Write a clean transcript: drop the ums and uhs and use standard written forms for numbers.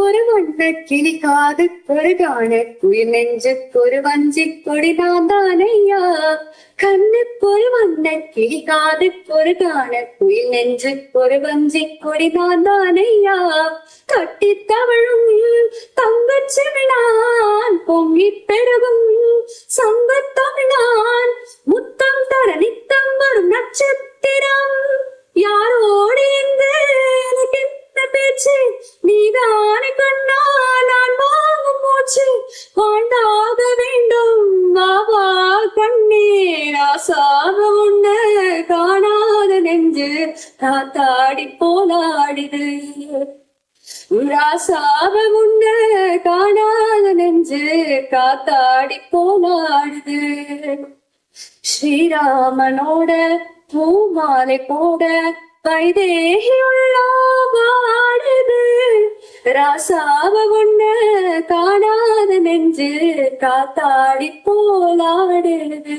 ஒரு வண்ண கிளிக்காது ஒரு காண குயில் நெஞ்சுக்கு ஒரு வஞ்சி கொடி நான் தானையா. கண்ணுக்கு ஒரு வண்ண கிளிக்காது ஒரு காண குயில் நெஞ்சுக்கு ஒரு வஞ்சி கொடி நான் தானையா. கட்டி தவழும் தங்கச் செவிழான் பொங்கி பெருகும் சங்கத் தமிழான் முத்தம் தர நித்தம் வரும் நட்சத்திரம். யாரோடு எனக்கு என்ன பேச்சு, நீதானே கண்ணா நான் வாங்கும் மூச்சு. வாழ்ந்தாக வேண்டும் வாவா கண்ணே, ராசாக உன்ன காணாத நெஞ்சு காத்தாடி போலாடுது. ராசாக உன்ன காணாத நெஞ்சு காத்தாடி போலாடுது. ஸ்ரீராமனோட பூமாலை போட வைதேகி உள்ளாடுது. ராசாவ உன்ன காணாத நெஞ்சு காத்தாடி போலாடுது.